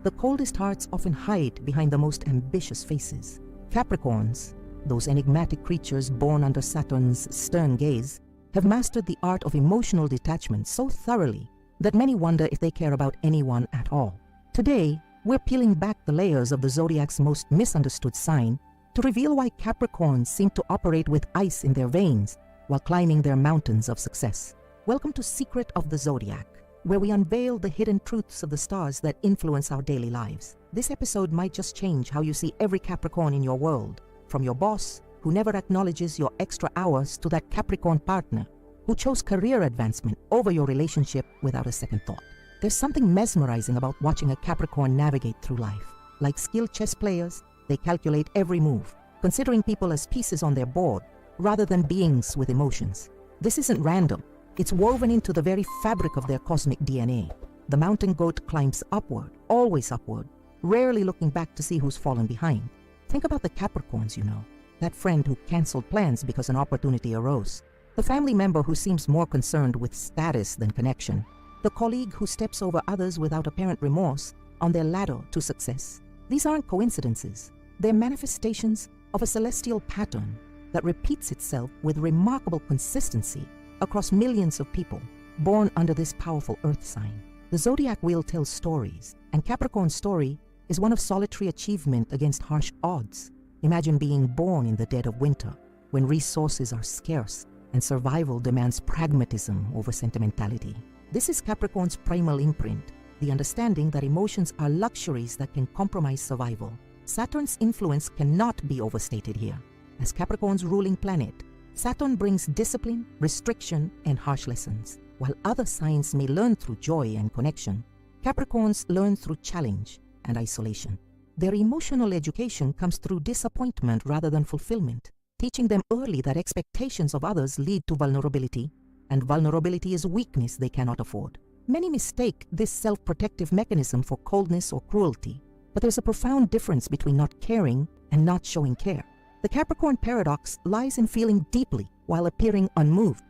the coldest hearts often hide behind the most ambitious faces. Capricorns, those enigmatic creatures born under Saturn's stern gaze, have mastered the art of emotional detachment so thoroughly that many wonder if they care about anyone at all. Today, we're peeling back the layers of the zodiac's most misunderstood sign to reveal why Capricorns seem to operate with ice in their veins while climbing their mountains of success. Welcome to Secret of the Zodiac, where we unveil the hidden truths of the stars that influence our daily lives. This episode might just change how you see every Capricorn in your world, from your boss, who never acknowledges your extra hours, to that Capricorn partner who chose career advancement over your relationship without a second thought. There's something mesmerizing about watching a Capricorn navigate through life. Like skilled chess players, they calculate every move, considering people as pieces on their board rather than beings with emotions. This isn't random. It's woven into the very fabric of their cosmic DNA. The mountain goat climbs upward, always upward, rarely looking back to see who's fallen behind. Think about the Capricorns you know. That friend who canceled plans because an opportunity arose. The family member who seems more concerned with status than connection. The colleague who steps over others without apparent remorse on their ladder to success. These aren't coincidences. They're manifestations of a celestial pattern that repeats itself with remarkable consistency across millions of people born under this powerful earth sign. The zodiac wheel tells stories, and Capricorn's story is one of solitary achievement against harsh odds. Imagine being born in the dead of winter, when resources are scarce and survival demands pragmatism over sentimentality. This is Capricorn's primal imprint, the understanding that emotions are luxuries that can compromise survival. Saturn's influence cannot be overstated here. As Capricorn's ruling planet, Saturn brings discipline, restriction, and harsh lessons. While other signs may learn through joy and connection, Capricorns learn through challenge and isolation. Their emotional education comes through disappointment rather than fulfillment, teaching them early that expectations of others lead to vulnerability, and vulnerability is weakness they cannot afford. Many mistake this self-protective mechanism for coldness or cruelty, but there's a profound difference between not caring and not showing care. The Capricorn paradox lies in feeling deeply while appearing unmoved,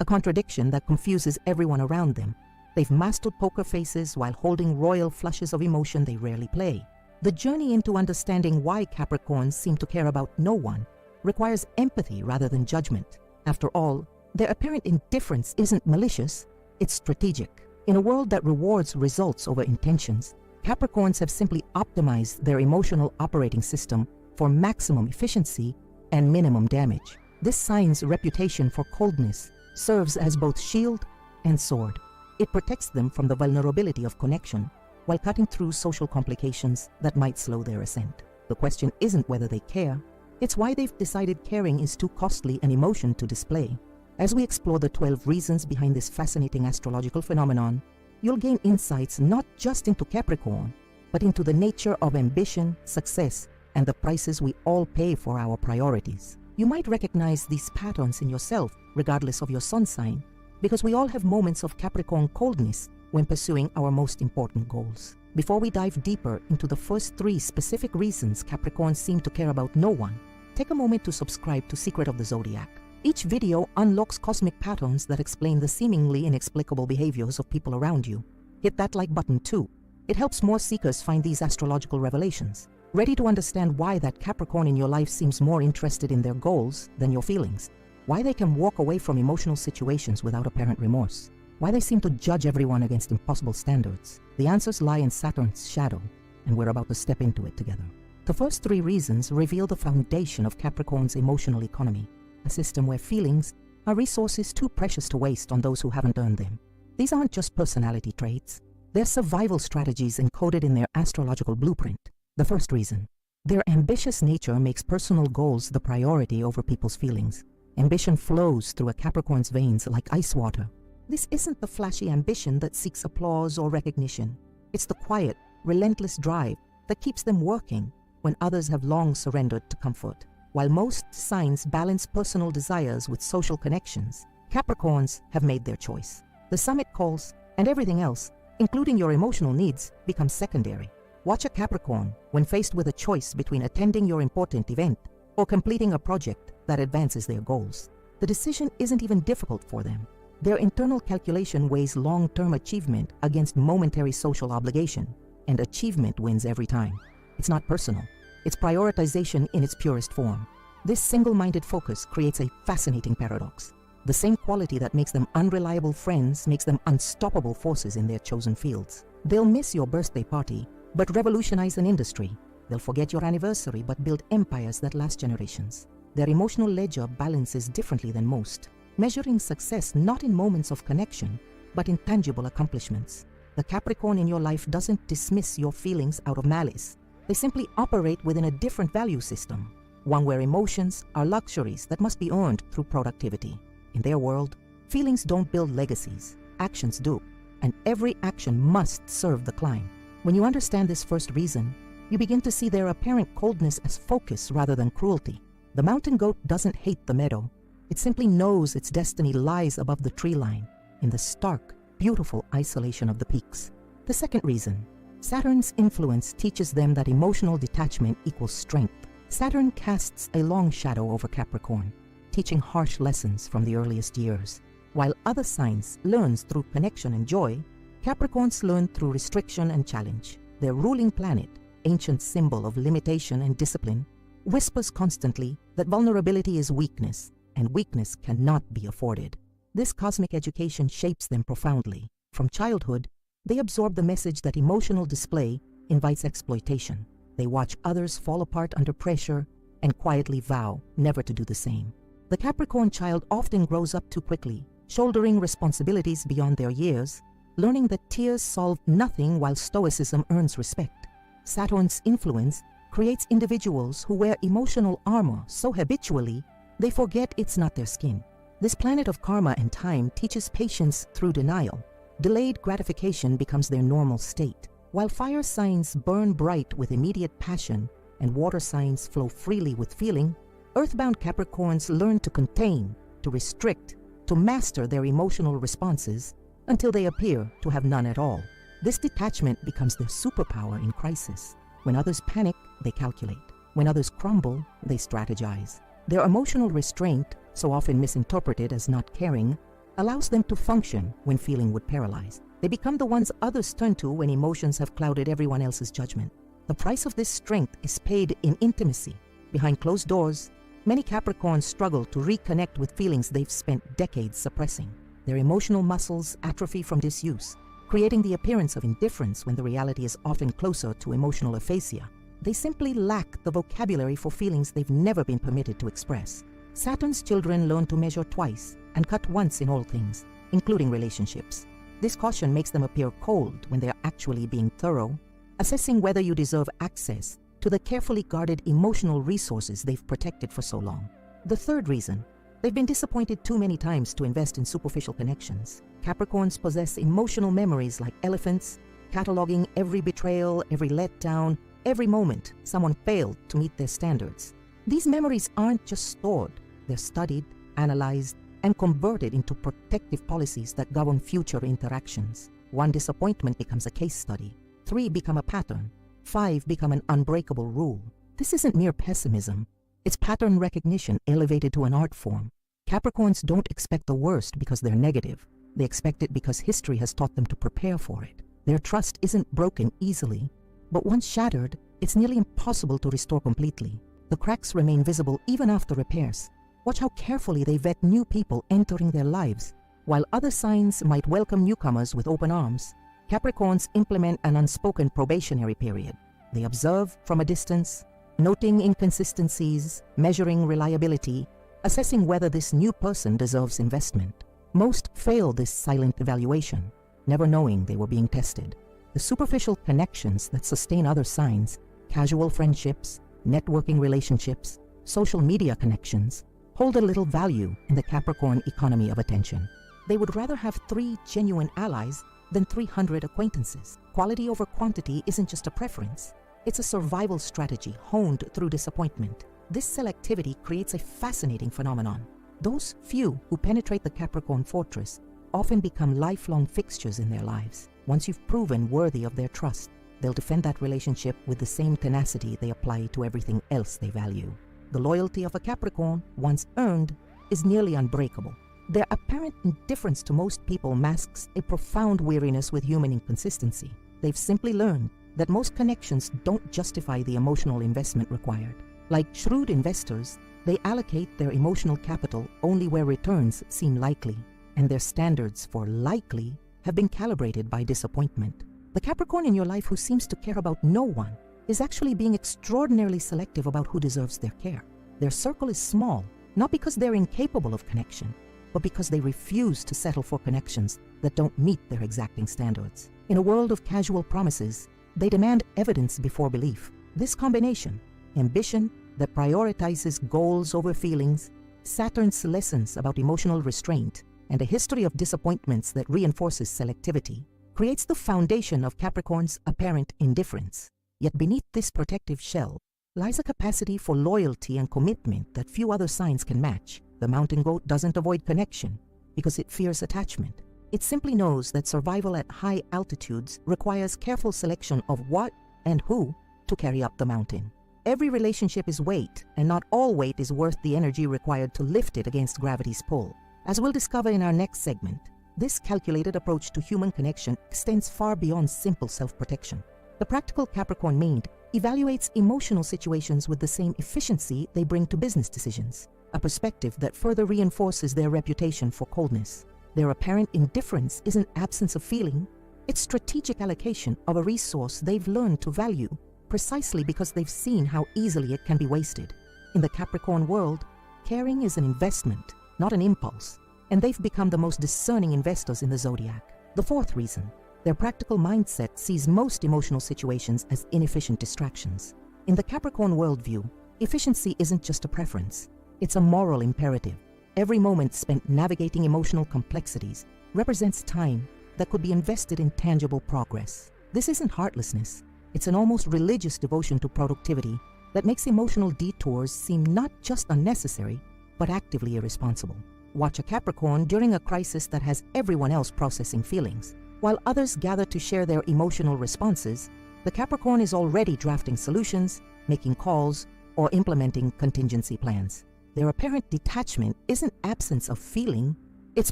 a contradiction that confuses everyone around them. They've mastered poker faces while holding royal flushes of emotion they rarely play. The journey into understanding why Capricorns seem to care about no one requires empathy rather than judgment. After all, their apparent indifference isn't malicious, it's strategic. In a world that rewards results over intentions, Capricorns have simply optimized their emotional operating system for maximum efficiency and minimum damage. This sign's reputation for coldness serves as both shield and sword. It protects them from the vulnerability of connection while cutting through social complications that might slow their ascent. The question isn't whether they care, it's why they've decided caring is too costly an emotion to display. As we explore the 12 reasons behind this fascinating astrological phenomenon, you'll gain insights not just into Capricorn, but into the nature of ambition, success, and the prices we all pay for our priorities. You might recognize these patterns in yourself, regardless of your sun sign, because we all have moments of Capricorn coldness when pursuing our most important goals. Before we dive deeper into the first 3 specific reasons Capricorns seem to care about no one, take a moment to subscribe to Secret of the Zodiac. Each video unlocks cosmic patterns that explain the seemingly inexplicable behaviors of people around you. Hit that like button too. It helps more seekers find these astrological revelations. Ready to understand why that Capricorn in your life seems more interested in their goals than your feelings? Why they can walk away from emotional situations without apparent remorse? Why they seem to judge everyone against impossible standards? The answers lie in Saturn's shadow, and we're about to step into it together. The first 3 reasons reveal the foundation of Capricorn's emotional economy, a system where feelings are resources too precious to waste on those who haven't earned them. These aren't just personality traits, they're survival strategies encoded in their astrological blueprint. The first reason: their ambitious nature makes personal goals the priority over people's feelings. Ambition flows through a Capricorn's veins like ice water. This isn't the flashy ambition that seeks applause or recognition. It's the quiet, relentless drive that keeps them working when others have long surrendered to comfort. While most signs balance personal desires with social connections, Capricorns have made their choice. The summit calls, and everything else, including your emotional needs, becomes secondary. Watch a Capricorn when faced with a choice between attending your important event or completing a project that advances their goals. The decision isn't even difficult for them. Their internal calculation weighs long-term achievement against momentary social obligation. and achievement wins every time. It's not personal. It's prioritization in its purest form. This single-minded focus creates a fascinating paradox. The same quality that makes them unreliable friends makes them unstoppable forces in their chosen fields. They'll miss your birthday party, but revolutionize an industry. They'll forget your anniversary, but build empires that last generations. Their emotional ledger balances differently than most, measuring success not in moments of connection, but in tangible accomplishments. The Capricorn in your life doesn't dismiss your feelings out of malice. They simply operate within a different value system, one where emotions are luxuries that must be earned through productivity. In their world, feelings don't build legacies, actions do, and every action must serve the climb. When you understand this first reason, you begin to see their apparent coldness as focus rather than cruelty. The mountain goat doesn't hate the meadow. It simply knows its destiny lies above the tree line, in the stark, beautiful isolation of the peaks. The second reason, Saturn's influence teaches them that emotional detachment equals strength. Saturn casts a long shadow over Capricorn, teaching harsh lessons from the earliest years. While other signs learn through connection and joy, Capricorns learn through restriction and challenge. Their ruling planet, ancient symbol of limitation and discipline, whispers constantly that vulnerability is weakness, and weakness cannot be afforded. This cosmic education shapes them profoundly. From childhood, they absorb the message that emotional display invites exploitation. They watch others fall apart under pressure and quietly vow never to do the same. The Capricorn child often grows up too quickly, shouldering responsibilities beyond their years, learning that tears solve nothing while stoicism earns respect. Saturn's influence creates individuals who wear emotional armor so habitually they forget it's not their skin. This planet of karma and time teaches patience through denial. Delayed gratification becomes their normal state. While fire signs burn bright with immediate passion and water signs flow freely with feeling, earthbound Capricorns learn to contain, to restrict, to master their emotional responses until they appear to have none at all. This detachment becomes their superpower in crisis. When others panic, they calculate. When others crumble, they strategize. Their emotional restraint, so often misinterpreted as not caring, allows them to function when feeling would paralyze. They become the ones others turn to when emotions have clouded everyone else's judgment. The price of this strength is paid in intimacy. Behind closed doors, many Capricorns struggle to reconnect with feelings they've spent decades suppressing. Their emotional muscles atrophy from disuse, creating the appearance of indifference when the reality is often closer to emotional aphasia. They simply lack the vocabulary for feelings they've never been permitted to express. Saturn's children learn to measure twice and cut once in all things, including relationships. This caution makes them appear cold when they're actually being thorough, assessing whether you deserve access to the carefully guarded emotional resources they've protected for so long. The third reason, they've been disappointed too many times to invest in superficial connections. Capricorns possess emotional memories like elephants, cataloging every betrayal, every letdown, every moment someone failed to meet their standards. These memories aren't just stored, they're studied, analyzed, and converted into protective policies that govern future interactions. One disappointment becomes a case study. 3 become a pattern. 5 become an unbreakable rule. This isn't mere pessimism. It's pattern recognition elevated to an art form. Capricorns don't expect the worst because they're negative. They expect it because history has taught them to prepare for it. Their trust isn't broken easily, but once shattered, it's nearly impossible to restore completely. The cracks remain visible even after repairs. Watch how carefully they vet new people entering their lives. While other signs might welcome newcomers with open arms, Capricorns implement an unspoken probationary period. They observe from a distance, noting inconsistencies, measuring reliability, assessing whether this new person deserves investment. Most fail this silent evaluation, never knowing they were being tested. The superficial connections that sustain other signs, casual friendships, networking relationships, social media connections, hold a little value in the Capricorn economy of attention. They would rather have 3 genuine allies than 300 acquaintances. Quality over quantity isn't just a preference. It's a survival strategy honed through disappointment. This selectivity creates a fascinating phenomenon. Those few who penetrate the Capricorn fortress often become lifelong fixtures in their lives. Once you've proven worthy of their trust, they'll defend that relationship with the same tenacity they apply to everything else they value. The loyalty of a Capricorn, once earned, is nearly unbreakable. Their apparent indifference to most people masks a profound weariness with human inconsistency. They've simply learned that most connections don't justify the emotional investment required. Like shrewd investors, they allocate their emotional capital only where returns seem likely, and their standards for likely have been calibrated by disappointment. The Capricorn in your life who seems to care about no one is actually being extraordinarily selective about who deserves their care. Their circle is small, not because they're incapable of connection, but because they refuse to settle for connections that don't meet their exacting standards. In a world of casual promises, they demand evidence before belief. This combination, ambition that prioritizes goals over feelings, Saturn's lessons about emotional restraint, and a history of disappointments that reinforces selectivity, creates the foundation of Capricorn's apparent indifference. Yet beneath this protective shell lies a capacity for loyalty and commitment that few other signs can match. The mountain goat doesn't avoid connection because it fears attachment. It simply knows that survival at high altitudes requires careful selection of what and who to carry up the mountain. Every relationship is weight, and not all weight is worth the energy required to lift it against gravity's pull. As we'll discover in our next segment, this calculated approach to human connection extends far beyond simple self-protection. The practical Capricorn mind evaluates emotional situations with the same efficiency they bring to business decisions, a perspective that further reinforces their reputation for coldness. Their apparent indifference isn't absence of feeling, it's strategic allocation of a resource they've learned to value precisely because they've seen how easily it can be wasted. In the Capricorn world, caring is an investment, not an impulse, and they've become the most discerning investors in the zodiac. The fourth reason, their practical mindset sees most emotional situations as inefficient distractions. In the Capricorn worldview, efficiency isn't just a preference, it's a moral imperative. Every moment spent navigating emotional complexities represents time that could be invested in tangible progress. This isn't heartlessness, it's an almost religious devotion to productivity that makes emotional detours seem not just unnecessary, but actively irresponsible. Watch a Capricorn during a crisis that has everyone else processing feelings. While others gather to share their emotional responses, the Capricorn is already drafting solutions, making calls, or implementing contingency plans. Their apparent detachment isn't absence of feeling, it's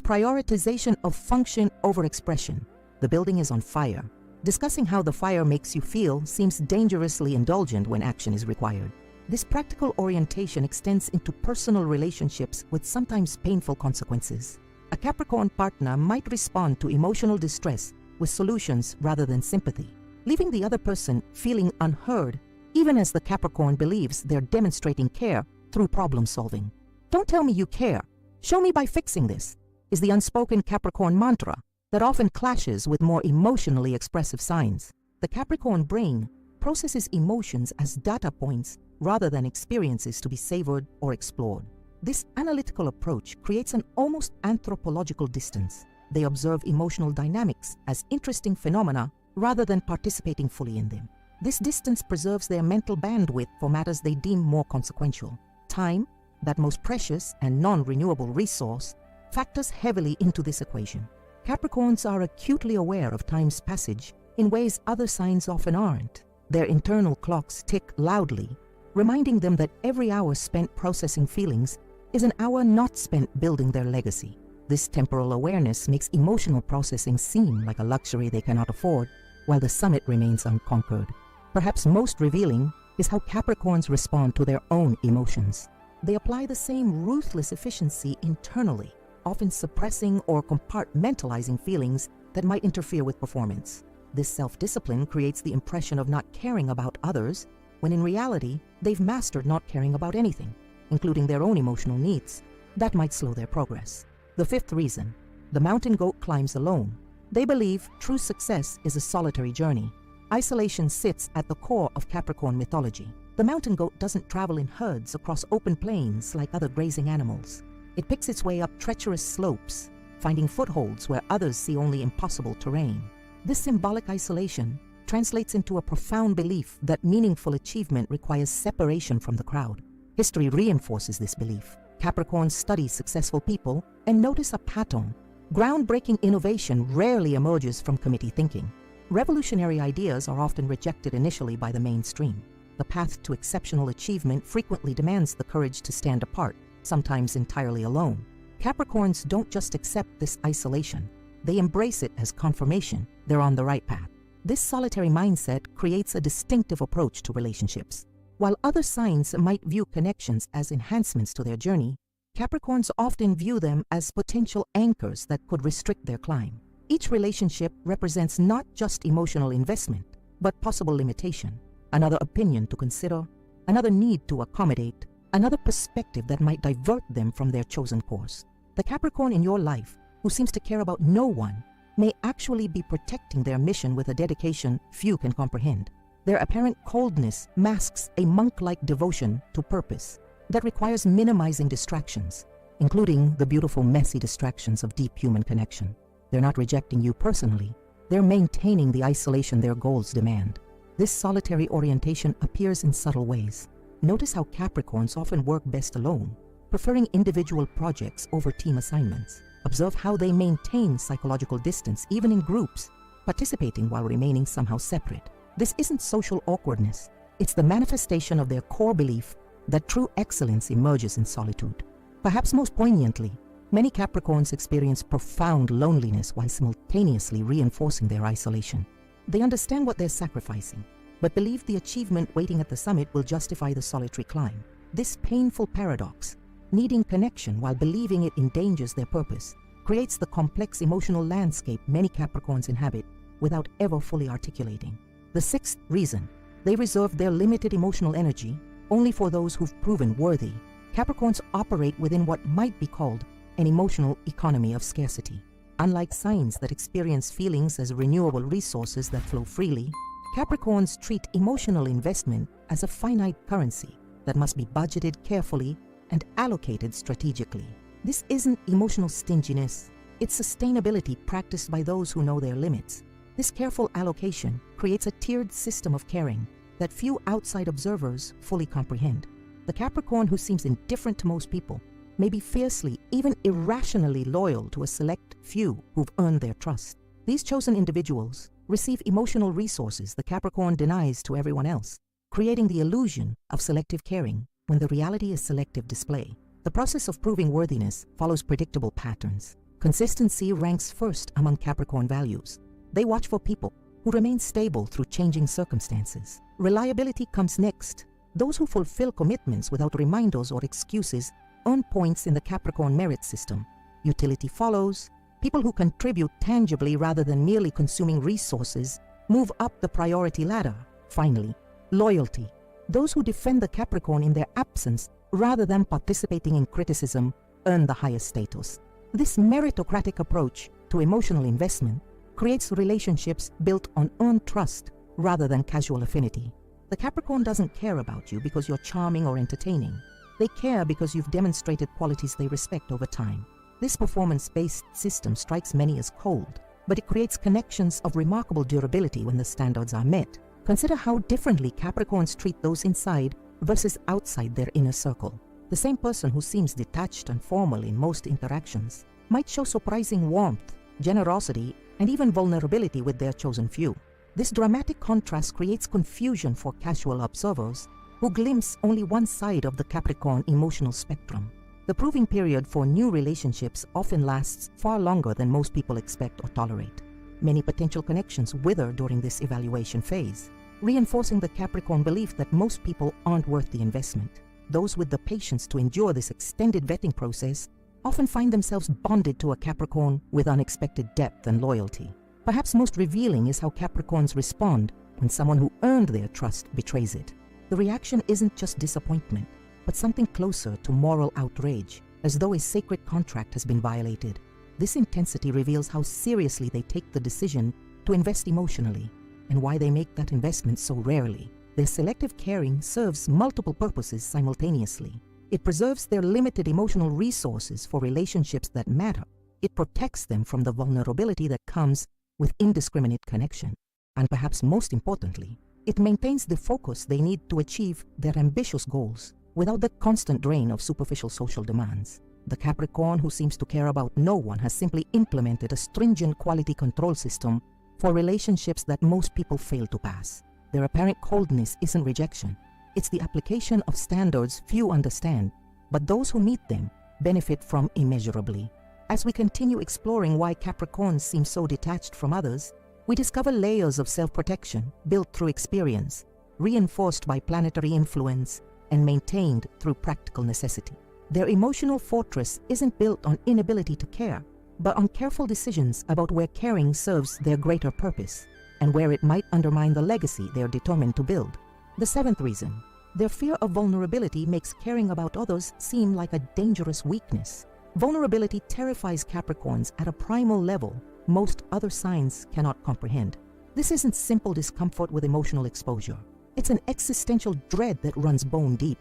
prioritization of function over expression. The building is on fire. Discussing how the fire makes you feel seems dangerously indulgent when action is required. This practical orientation extends into personal relationships with sometimes painful consequences. A Capricorn partner might respond to emotional distress with solutions rather than sympathy, leaving the other person feeling unheard, even as the Capricorn believes they're demonstrating care through problem solving. "Don't tell me you care. Show me by fixing this," is the unspoken Capricorn mantra that often clashes with more emotionally expressive signs. The Capricorn brain processes emotions as data points rather than experiences to be savored or explored. This analytical approach creates an almost anthropological distance. They observe emotional dynamics as interesting phenomena rather than participating fully in them. This distance preserves their mental bandwidth for matters they deem more consequential. Time, that most precious and non-renewable resource, factors heavily into this equation. Capricorns are acutely aware of time's passage in ways other signs often aren't. Their internal clocks tick loudly, reminding them that every hour spent processing feelings is an hour not spent building their legacy. This temporal awareness makes emotional processing seem like a luxury they cannot afford, while the summit remains unconquered. Perhaps most revealing is how Capricorns respond to their own emotions. They apply the same ruthless efficiency internally, often suppressing or compartmentalizing feelings that might interfere with performance. This self-discipline creates the impression of not caring about others, when in reality, they've mastered not caring about anything, including their own emotional needs. That might slow their progress. The fifth reason, the mountain goat climbs alone. They believe true success is a solitary journey. Isolation sits at the core of Capricorn mythology. The mountain goat doesn't travel in herds across open plains like other grazing animals. It picks its way up treacherous slopes, finding footholds where others see only impossible terrain. This symbolic isolation translates into a profound belief that meaningful achievement requires separation from the crowd. History reinforces this belief. Capricorns study successful people and notice a pattern. Groundbreaking innovation rarely emerges from committee thinking. Revolutionary ideas are often rejected initially by the mainstream. The path to exceptional achievement frequently demands the courage to stand apart, sometimes entirely alone. Capricorns don't just accept this isolation, they embrace it as confirmation they're on the right path. This solitary mindset creates a distinctive approach to relationships. While other signs might view connections as enhancements to their journey, Capricorns often view them as potential anchors that could restrict their climb. Each relationship represents not just emotional investment, but possible limitation, another opinion to consider, another need to accommodate, another perspective that might divert them from their chosen course. The Capricorn in your life, who seems to care about no one, may actually be protecting their mission with a dedication few can comprehend. Their apparent coldness masks a monk-like devotion to purpose that requires minimizing distractions, including the beautiful, messy distractions of deep human connection. They're not rejecting you personally. They're maintaining the isolation their goals demand. This solitary orientation appears in subtle ways. Notice how Capricorns often work best alone, preferring individual projects over team assignments. Observe how they maintain psychological distance even in groups, participating while remaining somehow separate. This isn't social awkwardness. It's the manifestation of their core belief that true excellence emerges in solitude. Perhaps most poignantly, many Capricorns experience profound loneliness while simultaneously reinforcing their isolation. They understand what they're sacrificing, but believe the achievement waiting at the summit will justify the solitary climb. This painful paradox, needing connection while believing it endangers their purpose, creates the complex emotional landscape many Capricorns inhabit without ever fully articulating. The sixth reason, they reserve their limited emotional energy only for those who've proven worthy. Capricorns operate within what might be called an emotional economy of scarcity. Unlike signs that experience feelings as renewable resources that flow freely, Capricorns treat emotional investment as a finite currency that must be budgeted carefully and allocated strategically. This isn't emotional stinginess, it's sustainability practiced by those who know their limits. This careful allocation creates a tiered system of caring that few outside observers fully comprehend. The Capricorn who seems indifferent to most people may be fiercely, even irrationally loyal to a select few who've earned their trust. These chosen individuals receive emotional resources the Capricorn denies to everyone else, creating the illusion of selective caring when the reality is selective display. The process of proving worthiness follows predictable patterns. Consistency ranks first among Capricorn values. They watch for people who remain stable through changing circumstances. Reliability comes next. Those who fulfill commitments without reminders or excuses earn points in the Capricorn merit system. Utility follows. People who contribute tangibly rather than merely consuming resources move up the priority ladder. Finally, loyalty. Those who defend the Capricorn in their absence rather than participating in criticism earn the highest status. This meritocratic approach to emotional investment creates relationships built on earned trust rather than casual affinity. The Capricorn doesn't care about you because you're charming or entertaining. They care because you've demonstrated qualities they respect over time. This performance-based system strikes many as cold, but it creates connections of remarkable durability when the standards are met. Consider how differently Capricorns treat those inside versus outside their inner circle. The same person who seems detached and formal in most interactions might show surprising warmth, generosity, and even vulnerability with their chosen few. This dramatic contrast creates confusion for casual observers who glimpse only one side of the Capricorn emotional spectrum. The proving period for new relationships often lasts far longer than most people expect or tolerate. Many potential connections wither during this evaluation phase, reinforcing the Capricorn belief that most people aren't worth the investment. Those with the patience to endure this extended vetting process often find themselves bonded to a Capricorn with unexpected depth and loyalty. Perhaps most revealing is how Capricorns respond when someone who earned their trust betrays it. The reaction isn't just disappointment, but something closer to moral outrage, as though a sacred contract has been violated. This intensity reveals how seriously they take the decision to invest emotionally, and why they make that investment so rarely. Their selective caring serves multiple purposes simultaneously. It preserves their limited emotional resources for relationships that matter. It protects them from the vulnerability that comes with indiscriminate connection. And perhaps most importantly, it maintains the focus they need to achieve their ambitious goals without the constant drain of superficial social demands. The Capricorn who seems to care about no one has simply implemented a stringent quality control system for relationships that most people fail to pass. Their apparent coldness isn't rejection. It's the application of standards few understand, but those who meet them benefit from immeasurably. As we continue exploring why Capricorns seem so detached from others, we discover layers of self-protection built through experience, reinforced by planetary influence, and maintained through practical necessity. Their emotional fortress isn't built on inability to care, but on careful decisions about where caring serves their greater purpose and where it might undermine the legacy they are determined to build. The seventh reason, their fear of vulnerability makes caring about others seem like a dangerous weakness. Vulnerability terrifies Capricorns at a primal level most other signs cannot comprehend. This isn't simple discomfort with emotional exposure. It's an existential dread that runs bone deep.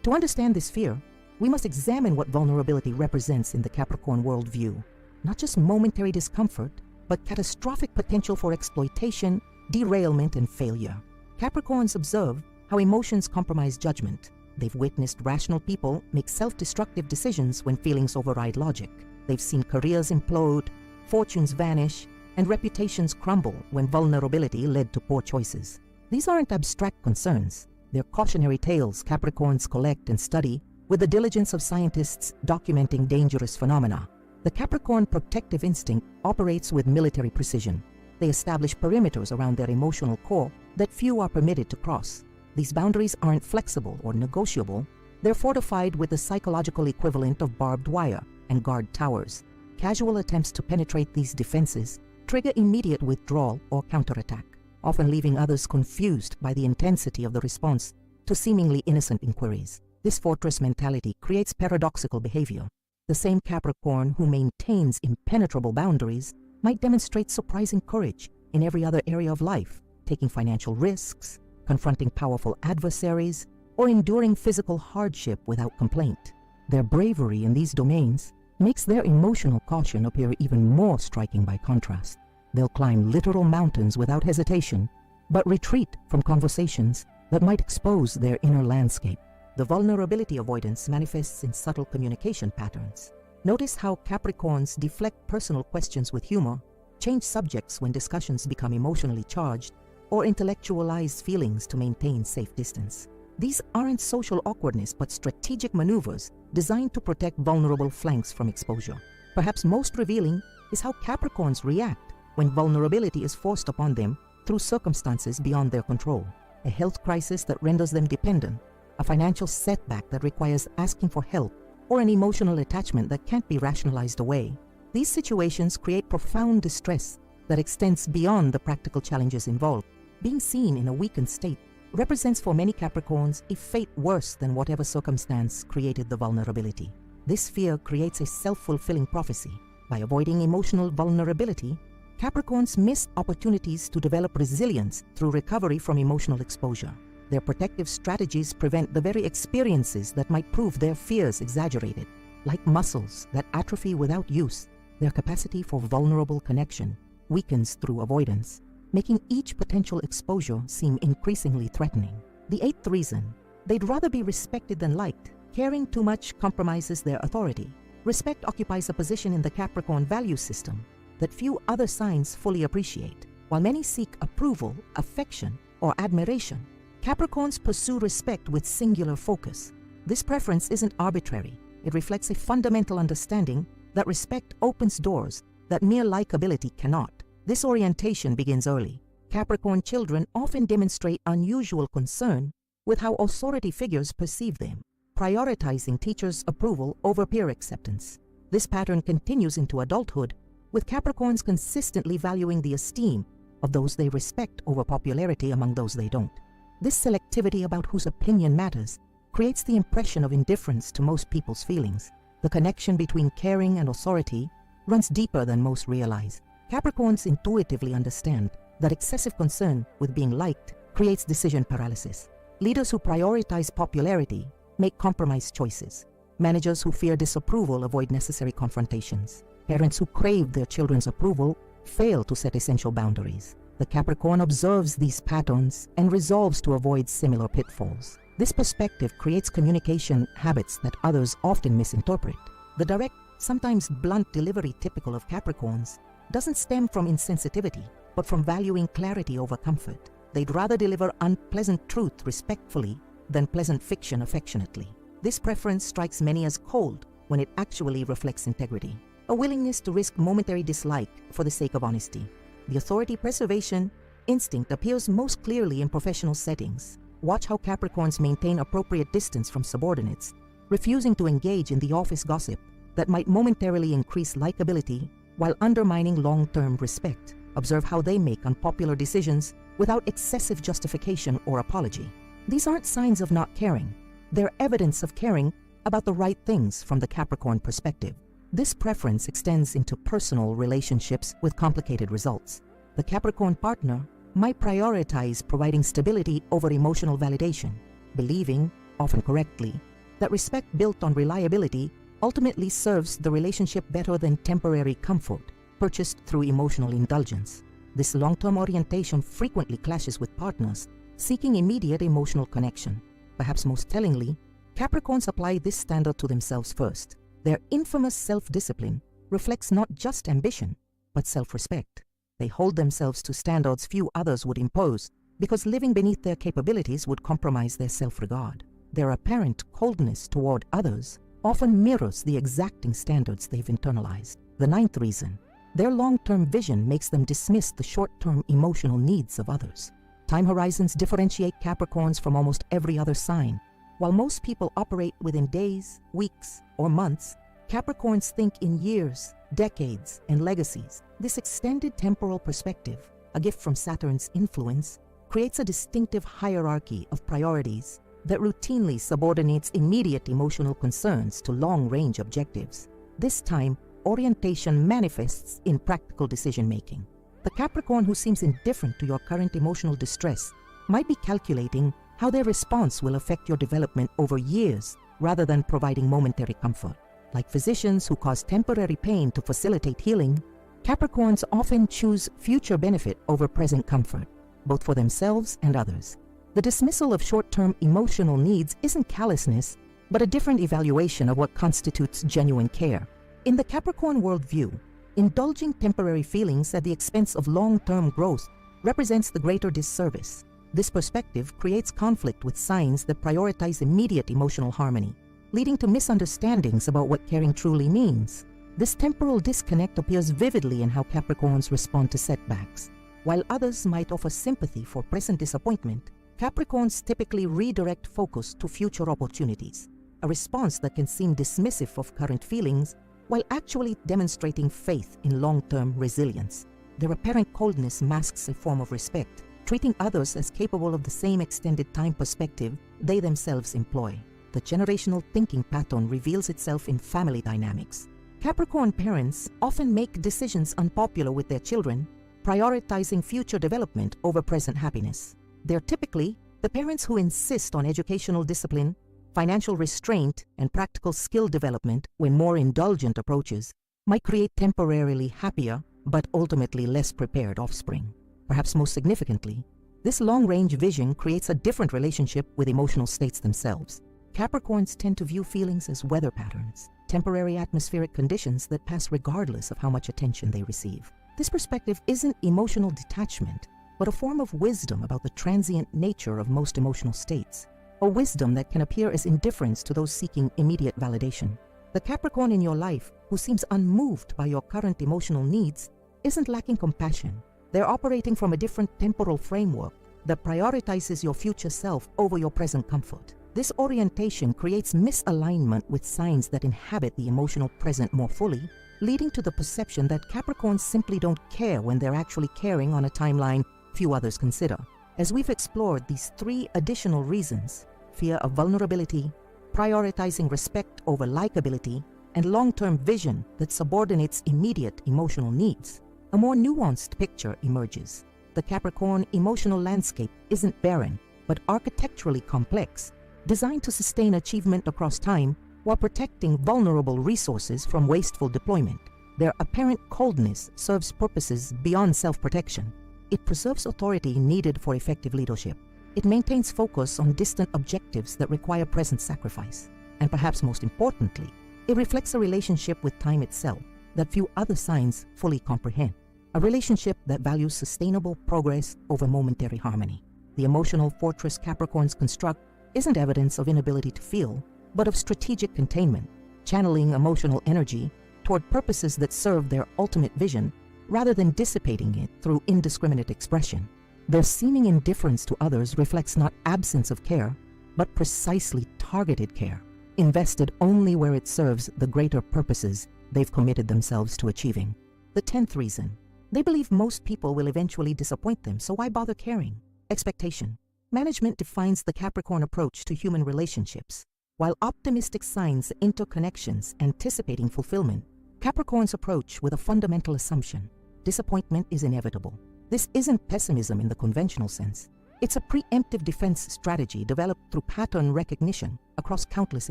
To understand this fear, we must examine what vulnerability represents in the Capricorn worldview. Not just momentary discomfort, but catastrophic potential for exploitation, derailment, and failure. Capricorns observe how emotions compromise judgment. They've witnessed rational people make self-destructive decisions when feelings override logic. They've seen careers implode, fortunes vanish, and reputations crumble when vulnerability led to poor choices. These aren't abstract concerns. They're cautionary tales Capricorns collect and study with the diligence of scientists documenting dangerous phenomena. The Capricorn protective instinct operates with military precision. They establish perimeters around their emotional core that few are permitted to cross. These boundaries aren't flexible or negotiable. They're fortified with the psychological equivalent of barbed wire and guard towers. Casual attempts to penetrate these defenses trigger immediate withdrawal or counterattack, often leaving others confused by the intensity of the response to seemingly innocent inquiries. This fortress mentality creates paradoxical behavior. The same Capricorn who maintains impenetrable boundaries might demonstrate surprising courage in every other area of life, taking financial risks, confronting powerful adversaries, or enduring physical hardship without complaint. Their bravery in these domains makes their emotional caution appear even more striking by contrast. They'll climb literal mountains without hesitation, but retreat from conversations that might expose their inner landscape. The vulnerability avoidance manifests in subtle communication patterns. Notice how Capricorns deflect personal questions with humor, change subjects when discussions become emotionally charged, or intellectualize feelings to maintain safe distance. These aren't social awkwardness but strategic maneuvers designed to protect vulnerable flanks from exposure. Perhaps most revealing is how Capricorns react when vulnerability is forced upon them through circumstances beyond their control. A health crisis that renders them dependent, a financial setback that requires asking for help, or an emotional attachment that can't be rationalized away. These situations create profound distress that extends beyond the practical challenges involved. Being seen in a weakened state represents for many Capricorns a fate worse than whatever circumstance created the vulnerability. This fear creates a self-fulfilling prophecy. By avoiding emotional vulnerability, Capricorns miss opportunities to develop resilience through recovery from emotional exposure. Their protective strategies prevent the very experiences that might prove their fears exaggerated. Like muscles that atrophy without use, their capacity for vulnerable connection weakens through avoidance, making each potential exposure seem increasingly threatening. The eighth reason, they'd rather be respected than liked. Caring too much compromises their authority. Respect occupies a position in the Capricorn value system that few other signs fully appreciate. While many seek approval, affection, or admiration, Capricorns pursue respect with singular focus. This preference isn't arbitrary. It reflects a fundamental understanding that respect opens doors that mere likability cannot. This orientation begins early. Capricorn children often demonstrate unusual concern with how authority figures perceive them, prioritizing teachers' approval over peer acceptance. This pattern continues into adulthood, with Capricorns consistently valuing the esteem of those they respect over popularity among those they don't. This selectivity about whose opinion matters creates the impression of indifference to most people's feelings. The connection between caring and authority runs deeper than most realize. Capricorns intuitively understand that excessive concern with being liked creates decision paralysis. Leaders who prioritize popularity make compromised choices. Managers who fear disapproval avoid necessary confrontations. Parents who crave their children's approval fail to set essential boundaries. The Capricorn observes these patterns and resolves to avoid similar pitfalls. This perspective creates communication habits that others often misinterpret. The direct, sometimes blunt delivery typical of Capricorns doesn't stem from insensitivity, but from valuing clarity over comfort. They'd rather deliver unpleasant truth respectfully than pleasant fiction affectionately. This preference strikes many as cold when it actually reflects integrity, a willingness to risk momentary dislike for the sake of honesty. The authority preservation instinct appears most clearly in professional settings. Watch how Capricorns maintain appropriate distance from subordinates, refusing to engage in the office gossip that might momentarily increase likability while undermining long-term respect. Observe how they make unpopular decisions without excessive justification or apology. These aren't signs of not caring. They're evidence of caring about the right things from the Capricorn perspective. This preference extends into personal relationships with complicated results. The Capricorn partner might prioritize providing stability over emotional validation, believing, often correctly, that respect built on reliability ultimately serves the relationship better than temporary comfort purchased through emotional indulgence. This long-term orientation frequently clashes with partners seeking immediate emotional connection. Perhaps most tellingly, Capricorns apply this standard to themselves first. Their infamous self-discipline reflects not just ambition, but self-respect. They hold themselves to standards few others would impose because living beneath their capabilities would compromise their self-regard. Their apparent coldness toward others often mirrors the exacting standards they've internalized. The ninth reason, their long-term vision makes them dismiss the short-term emotional needs of others. Time horizons differentiate Capricorns from almost every other sign. While most people operate within days, weeks, or months, Capricorns think in years, decades, and legacies. This extended temporal perspective, a gift from Saturn's influence, creates a distinctive hierarchy of priorities that routinely subordinates immediate emotional concerns to long-range objectives. This time, orientation manifests in practical decision-making. The Capricorn who seems indifferent to your current emotional distress might be calculating how their response will affect your development over years rather than providing momentary comfort. Like physicians who cause temporary pain to facilitate healing, Capricorns often choose future benefit over present comfort, both for themselves and others. The dismissal of short-term emotional needs isn't callousness, but a different evaluation of what constitutes genuine care. In the Capricorn worldview, indulging temporary feelings at the expense of long-term growth represents the greater disservice. This perspective creates conflict with signs that prioritize immediate emotional harmony, leading to misunderstandings about what caring truly means. This temporal disconnect appears vividly in how Capricorns respond to setbacks. While others might offer sympathy for present disappointment, Capricorns typically redirect focus to future opportunities, a response that can seem dismissive of current feelings while actually demonstrating faith in long-term resilience. Their apparent coldness masks a form of respect, treating others as capable of the same extended time perspective they themselves employ. The generational thinking pattern reveals itself in family dynamics. Capricorn parents often make decisions unpopular with their children, prioritizing future development over present happiness. They're typically the parents who insist on educational discipline, financial restraint, and practical skill development when more indulgent approaches might create temporarily happier but ultimately less prepared offspring. Perhaps most significantly, this long-range vision creates a different relationship with emotional states themselves. Capricorns tend to view feelings as weather patterns, temporary atmospheric conditions that pass regardless of how much attention they receive. This perspective isn't emotional detachment, but a form of wisdom about the transient nature of most emotional states, a wisdom that can appear as indifference to those seeking immediate validation. The Capricorn in your life who seems unmoved by your current emotional needs isn't lacking compassion. They're operating from a different temporal framework that prioritizes your future self over your present comfort. This orientation creates misalignment with signs that inhabit the emotional present more fully, leading to the perception that Capricorns simply don't care when they're actually caring on a timeline few others consider. As we've explored these three additional reasons, fear of vulnerability, prioritizing respect over likability, and long-term vision that subordinates immediate emotional needs, a more nuanced picture emerges. The Capricorn emotional landscape isn't barren, but architecturally complex, designed to sustain achievement across time while protecting vulnerable resources from wasteful deployment. Their apparent coldness serves purposes beyond self-protection. It preserves authority needed for effective leadership. It maintains focus on distant objectives that require present sacrifice. And perhaps most importantly, it reflects a relationship with time itself that few other signs fully comprehend. A relationship that values sustainable progress over momentary harmony. The emotional fortress Capricorns construct isn't evidence of inability to feel, but of strategic containment, channeling emotional energy toward purposes that serve their ultimate vision rather than dissipating it through indiscriminate expression. Their seeming indifference to others reflects not absence of care, but precisely targeted care, invested only where it serves the greater purposes they've committed themselves to achieving. The 10th reason. They believe most people will eventually disappoint them, so why bother caring? Expectation. Management defines the Capricorn approach to human relationships. While optimistic signs interconnections, anticipating fulfillment, Capricorns approach with a fundamental assumption: disappointment is inevitable. This isn't pessimism in the conventional sense. It's a preemptive defense strategy developed through pattern recognition across countless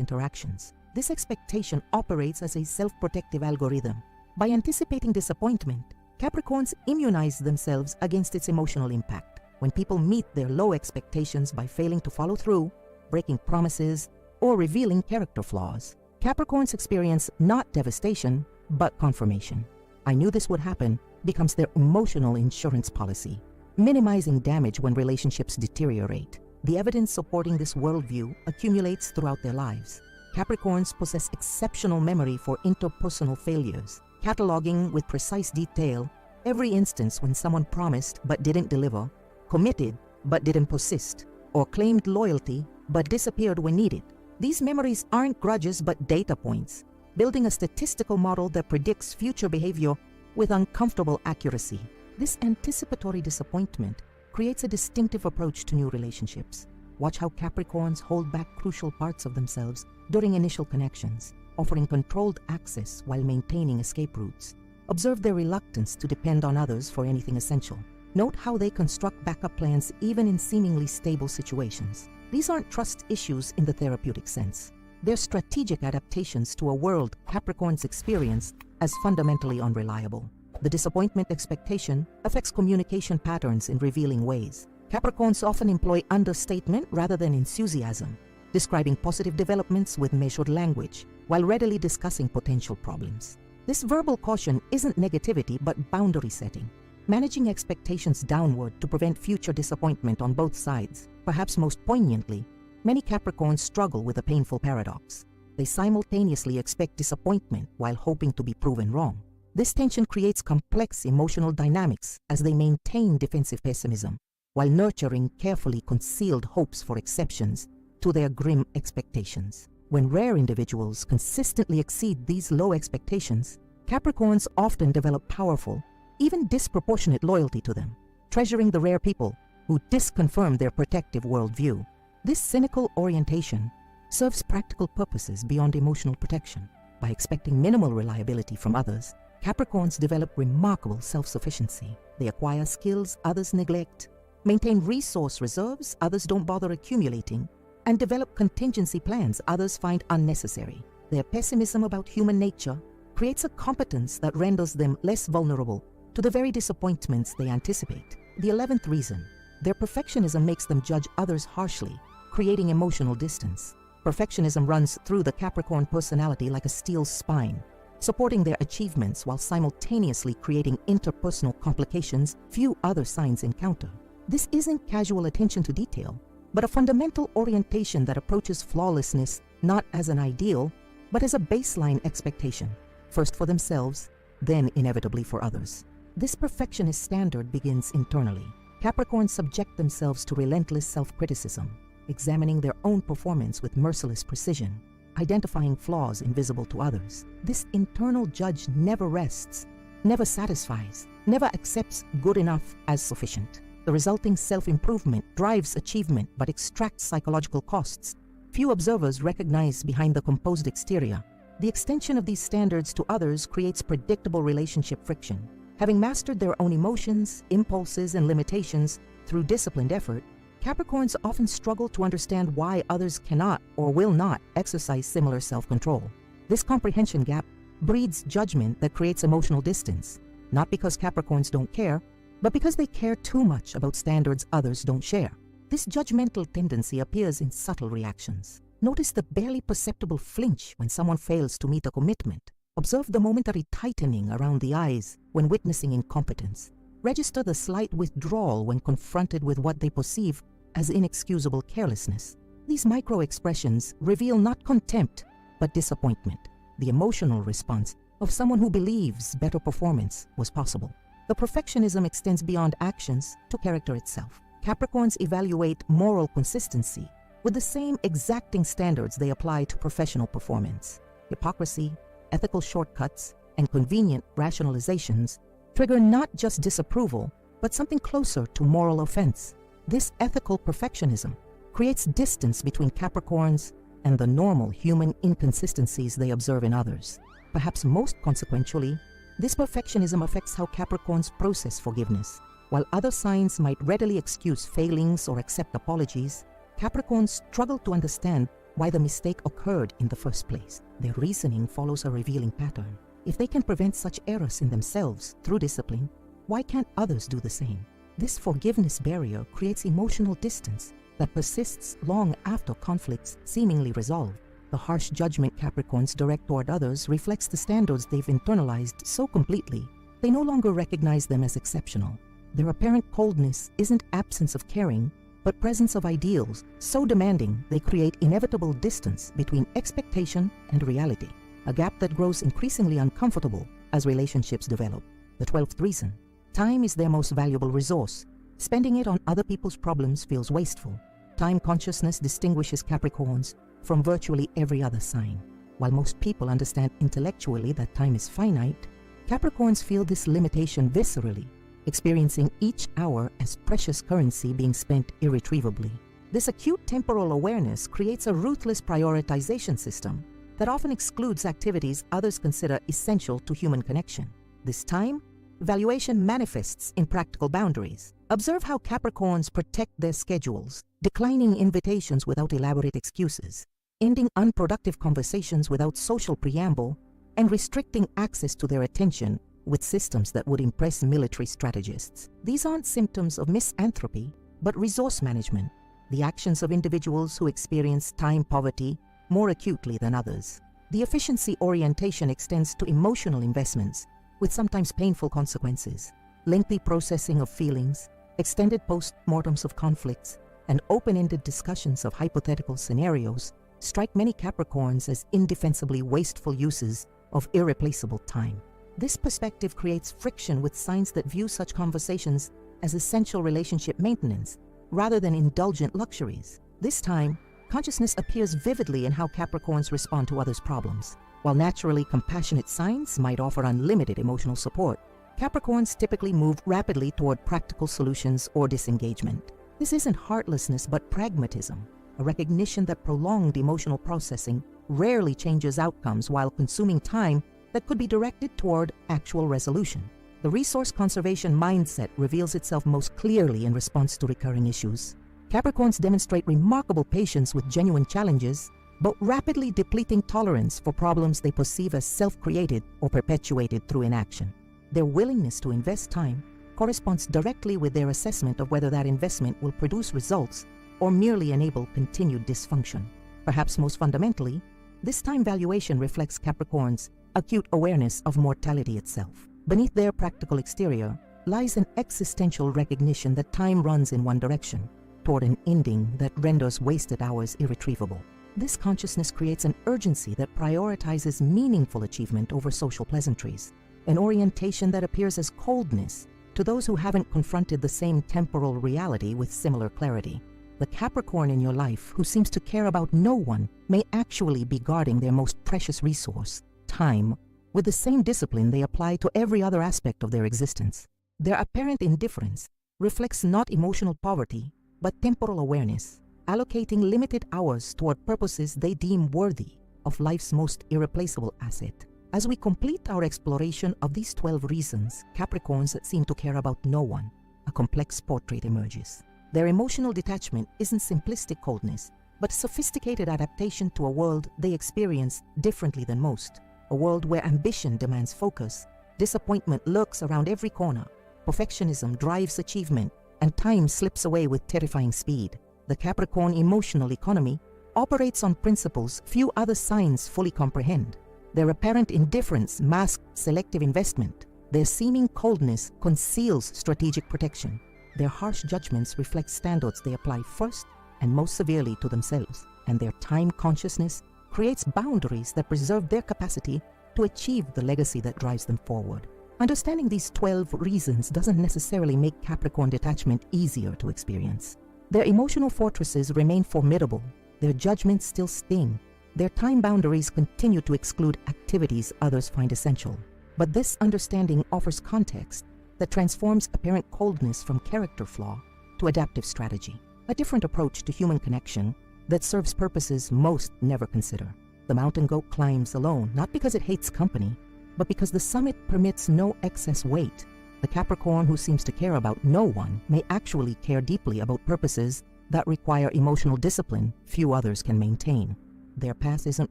interactions. This expectation operates as a self-protective algorithm. By anticipating disappointment, Capricorns immunize themselves against its emotional impact. When people meet their low expectations by failing to follow through, breaking promises, or revealing character flaws, Capricorns experience not devastation, but confirmation. "I knew this would happen" becomes their emotional insurance policy, minimizing damage when relationships deteriorate. The evidence supporting this worldview accumulates throughout their lives. Capricorns possess exceptional memory for interpersonal failures, cataloging with precise detail every instance when someone promised but didn't deliver, committed but didn't persist, or claimed loyalty but disappeared when needed. These memories aren't grudges but data points, building a statistical model that predicts future behavior with uncomfortable accuracy. This anticipatory disappointment creates a distinctive approach to new relationships. Watch how Capricorns hold back crucial parts of themselves during initial connections, offering controlled access while maintaining escape routes. Observe their reluctance to depend on others for anything essential. Note how they construct backup plans even in seemingly stable situations. These aren't trust issues in the therapeutic sense. They're strategic adaptations to a world Capricorns experience as fundamentally unreliable. The disappointment expectation affects communication patterns in revealing ways. Capricorns often employ understatement rather than enthusiasm, describing positive developments with measured language, while readily discussing potential problems. This verbal caution isn't negativity but boundary setting, managing expectations downward to prevent future disappointment on both sides. Perhaps most poignantly, many Capricorns struggle with a painful paradox. They simultaneously expect disappointment while hoping to be proven wrong. This tension creates complex emotional dynamics as they maintain defensive pessimism, while nurturing carefully concealed hopes for exceptions to their grim expectations. When rare individuals consistently exceed these low expectations, Capricorns often develop powerful, even disproportionate loyalty to them, treasuring the rare people who disconfirm their protective worldview. This cynical orientation serves practical purposes beyond emotional protection. By expecting minimal reliability from others, Capricorns develop remarkable self-sufficiency. They acquire skills others neglect, maintain resource reserves others don't bother accumulating, and develop contingency plans others find unnecessary. Their pessimism about human nature creates a competence that renders them less vulnerable to the very disappointments they anticipate. The 11th reason. Their perfectionism makes them judge others harshly, creating emotional distance. Perfectionism runs through the Capricorn personality like a steel spine, supporting their achievements while simultaneously creating interpersonal complications few other signs encounter. This isn't casual attention to detail, but a fundamental orientation that approaches flawlessness not as an ideal, but as a baseline expectation, first for themselves, then inevitably for others. This perfectionist standard begins internally. Capricorns subject themselves to relentless self-criticism, examining their own performance with merciless precision, identifying flaws invisible to others. This internal judge never rests, never satisfies, never accepts good enough as sufficient. The resulting self-improvement drives achievement but extracts psychological costs. Few observers recognize behind the composed exterior. The extension of these standards to others creates predictable relationship friction. Having mastered their own emotions, impulses, and limitations through disciplined effort, Capricorns often struggle to understand why others cannot or will not exercise similar self-control. This comprehension gap breeds judgment that creates emotional distance, not because Capricorns don't care, but because they care too much about standards others don't share. This judgmental tendency appears in subtle reactions. Notice the barely perceptible flinch when someone fails to meet a commitment. Observe the momentary tightening around the eyes when witnessing incompetence. Register the slight withdrawal when confronted with what they perceive as inexcusable carelessness. These micro-expressions reveal not contempt, but disappointment, the emotional response of someone who believes better performance was possible. The perfectionism extends beyond actions to character itself. Capricorns evaluate moral consistency with the same exacting standards they apply to professional performance. Hypocrisy, ethical shortcuts, and convenient rationalizations trigger not just disapproval, but something closer to moral offense. This ethical perfectionism creates distance between Capricorns and the normal human inconsistencies they observe in others. Perhaps most consequentially, this perfectionism affects how Capricorns process forgiveness. While other signs might readily excuse failings or accept apologies, Capricorns struggle to understand why the mistake occurred in the first place. Their reasoning follows a revealing pattern. If they can prevent such errors in themselves through discipline, why can't others do the same? This forgiveness barrier creates emotional distance that persists long after conflicts seemingly resolve. The harsh judgment Capricorns direct toward others reflects the standards they've internalized so completely, they no longer recognize them as exceptional. Their apparent coldness isn't absence of caring, but presence of ideals so demanding they create inevitable distance between expectation and reality, a gap that grows increasingly uncomfortable as relationships develop. The 12th reason: time is their most valuable resource. Spending it on other people's problems feels wasteful. Time consciousness distinguishes Capricorns from virtually every other sign. While most people understand intellectually that time is finite, Capricorns feel this limitation viscerally, experiencing each hour as precious currency being spent irretrievably. This acute temporal awareness creates a ruthless prioritization system that often excludes activities others consider essential to human connection. This time, valuation manifests in practical boundaries. Observe how Capricorns protect their schedules, declining invitations without elaborate excuses, ending unproductive conversations without social preamble, and restricting access to their attention with systems that would impress military strategists. These aren't symptoms of misanthropy, but resource management, the actions of individuals who experience time poverty more acutely than others. The efficiency orientation extends to emotional investments, with sometimes painful consequences. Lengthy processing of feelings, extended post-mortems of conflicts, and open-ended discussions of hypothetical scenarios strike many Capricorns as indefensibly wasteful uses of irreplaceable time. This perspective creates friction with signs that view such conversations as essential relationship maintenance rather than indulgent luxuries. This time, consciousness appears vividly in how Capricorns respond to others' problems. While naturally compassionate signs might offer unlimited emotional support, Capricorns typically move rapidly toward practical solutions or disengagement. This isn't heartlessness but pragmatism, a recognition that prolonged emotional processing rarely changes outcomes while consuming time that could be directed toward actual resolution. The resource conservation mindset reveals itself most clearly in response to recurring issues. Capricorns demonstrate remarkable patience with genuine challenges, but rapidly depleting tolerance for problems they perceive as self-created or perpetuated through inaction. Their willingness to invest time corresponds directly with their assessment of whether that investment will produce results or merely enable continued dysfunction. Perhaps most fundamentally, this time valuation reflects Capricorns' acute awareness of mortality itself. Beneath their practical exterior lies an existential recognition that time runs in one direction, toward an ending that renders wasted hours irretrievable. This consciousness creates an urgency that prioritizes meaningful achievement over social pleasantries, an orientation that appears as coldness to those who haven't confronted the same temporal reality with similar clarity. The Capricorn in your life who seems to care about no one may actually be guarding their most precious resource, time, with the same discipline they apply to every other aspect of their existence. Their apparent indifference reflects not emotional poverty, but temporal awareness, allocating limited hours toward purposes they deem worthy of life's most irreplaceable asset. As we complete our exploration of these 12 reasons Capricorns seem to care about no one, a complex portrait emerges. Their emotional detachment isn't simplistic coldness, but sophisticated adaptation to a world they experience differently than most, a world where ambition demands focus, disappointment lurks around every corner, perfectionism drives achievement, and time slips away with terrifying speed. The Capricorn emotional economy operates on principles few other signs fully comprehend. Their apparent indifference masks selective investment. Their seeming coldness conceals strategic protection. Their harsh judgments reflect standards they apply first and most severely to themselves, and their time consciousness creates boundaries that preserve their capacity to achieve the legacy that drives them forward. Understanding these 12 reasons doesn't necessarily make Capricorn detachment easier to experience. Their emotional fortresses remain formidable, their judgments still sting, their time boundaries continue to exclude activities others find essential. But this understanding offers context that transforms apparent coldness from character flaw to adaptive strategy, a different approach to human connection that serves purposes most never consider. The mountain goat climbs alone, not because it hates company, but because the summit permits no excess weight. The Capricorn who seems to care about no one may actually care deeply about purposes that require emotional discipline few others can maintain. Their path isn't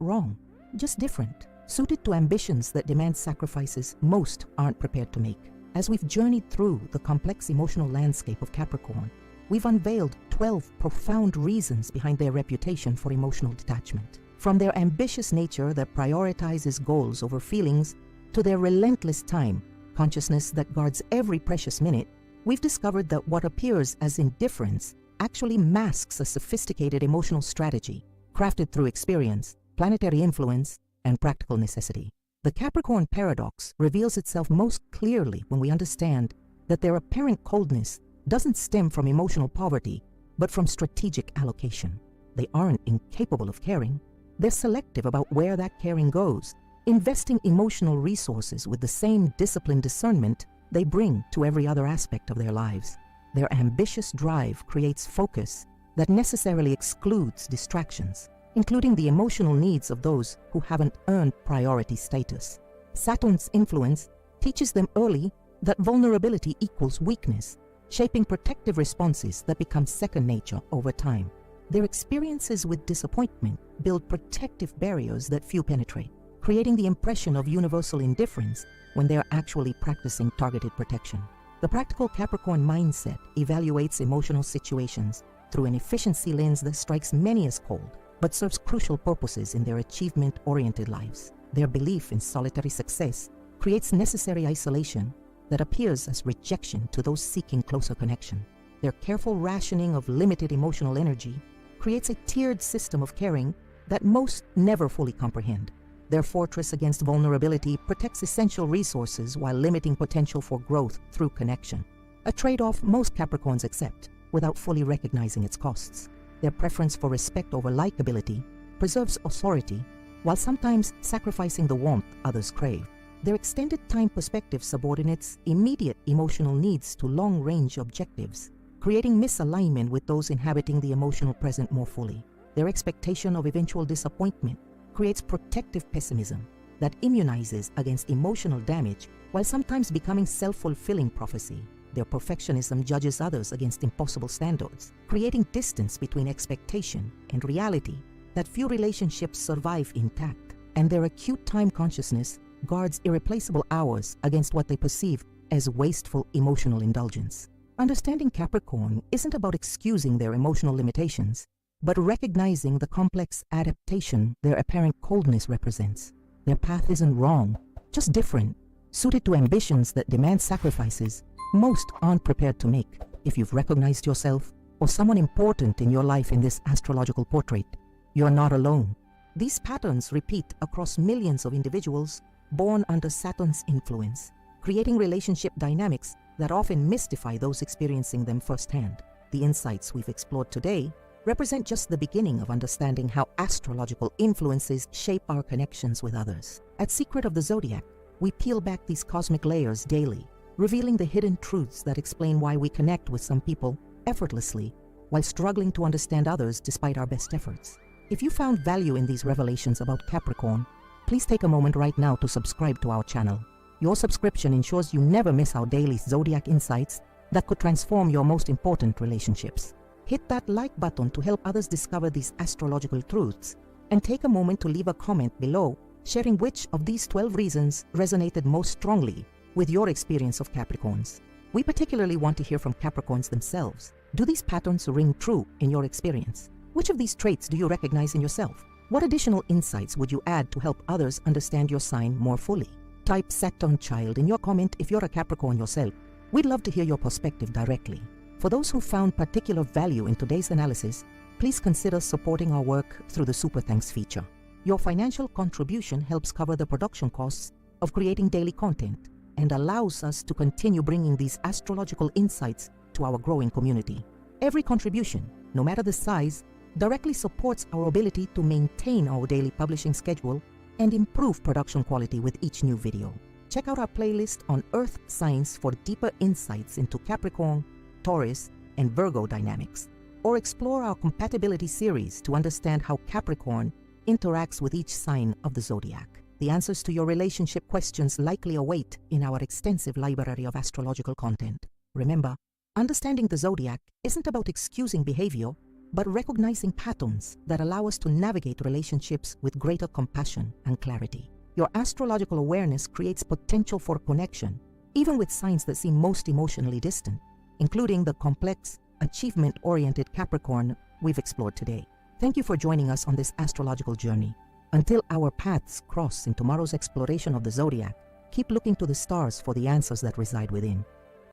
wrong, just different, suited to ambitions that demand sacrifices most aren't prepared to make. As we've journeyed through the complex emotional landscape of Capricorn, we've unveiled 12 profound reasons behind their reputation for emotional detachment. From their ambitious nature that prioritizes goals over feelings to their relentless time consciousness that guards every precious minute, we've discovered that what appears as indifference actually masks a sophisticated emotional strategy crafted through experience, planetary influence, and practical necessity. The Capricorn paradox reveals itself most clearly when we understand that their apparent coldness doesn't stem from emotional poverty, but from strategic allocation. They aren't incapable of caring. They're selective about where that caring goes, investing emotional resources with the same disciplined discernment they bring to every other aspect of their lives. Their ambitious drive creates focus that necessarily excludes distractions, including the emotional needs of those who haven't earned priority status. Saturn's influence teaches them early that vulnerability equals weakness, shaping protective responses that become second nature over time. Their experiences with disappointment build protective barriers that few penetrate, creating the impression of universal indifference when they are actually practicing targeted protection. The practical Capricorn mindset evaluates emotional situations through an efficiency lens that strikes many as cold, but serves crucial purposes in their achievement-oriented lives. Their belief in solitary success creates necessary isolation that appears as rejection to those seeking closer connection. Their careful rationing of limited emotional energy creates a tiered system of caring that most never fully comprehend. Their fortress against vulnerability protects essential resources while limiting potential for growth through connection, a trade-off most Capricorns accept without fully recognizing its costs. Their preference for respect over likability preserves authority while sometimes sacrificing the warmth others crave. Their extended time perspective subordinates immediate emotional needs to long-range objectives, creating misalignment with those inhabiting the emotional present more fully. Their expectation of eventual disappointment creates protective pessimism that immunizes against emotional damage while sometimes becoming self-fulfilling prophecy. Their perfectionism judges others against impossible standards, creating distance between expectation and reality that few relationships survive intact. And their acute time consciousness guards irreplaceable hours against what they perceive as wasteful emotional indulgence. Understanding Capricorn isn't about excusing their emotional limitations, but recognizing the complex adaptation their apparent coldness represents. Their path isn't wrong, just different, suited to ambitions that demand sacrifices most aren't prepared to make. If you've recognized yourself or someone important in your life in this astrological portrait, you're not alone. These patterns repeat across millions of individuals born under Saturn's influence, creating relationship dynamics that often mystify those experiencing them firsthand. The insights we've explored today represent just the beginning of understanding how astrological influences shape our connections with others. At Secret of the Zodiac, we peel back these cosmic layers daily, revealing the hidden truths that explain why we connect with some people effortlessly while struggling to understand others despite our best efforts. If you found value in these revelations about Capricorn, please take a moment right now to subscribe to our channel. Your subscription ensures you never miss our daily zodiac insights that could transform your most important relationships. Hit that like button to help others discover these astrological truths, and take a moment to leave a comment below sharing which of these 12 reasons resonated most strongly with your experience of Capricorns. We particularly want to hear from Capricorns themselves. Do these patterns ring true in your experience? Which of these traits do you recognize in yourself? What additional insights would you add to help others understand your sign more fully? Type Saturn child in your comment if you're a Capricorn yourself. We'd love to hear your perspective directly. For those who found particular value in today's analysis, please consider supporting our work through the Super Thanks feature. Your financial contribution helps cover the production costs of creating daily content, and allows us to continue bringing these astrological insights to our growing community. Every contribution, no matter the size, directly supports our ability to maintain our daily publishing schedule and improve production quality with each new video. Check out our playlist on Earth signs for deeper insights into Capricorn, Taurus, and Virgo dynamics, or explore our compatibility series to understand how Capricorn interacts with each sign of the zodiac. The answers to your relationship questions likely await in our extensive library of astrological content. Remember, understanding the zodiac isn't about excusing behavior, but recognizing patterns that allow us to navigate relationships with greater compassion and clarity. Your astrological awareness creates potential for connection, even with signs that seem most emotionally distant, including the complex, achievement-oriented Capricorn we've explored today. Thank you for joining us on this astrological journey. Until our paths cross in tomorrow's exploration of the zodiac, keep looking to the stars for the answers that reside within.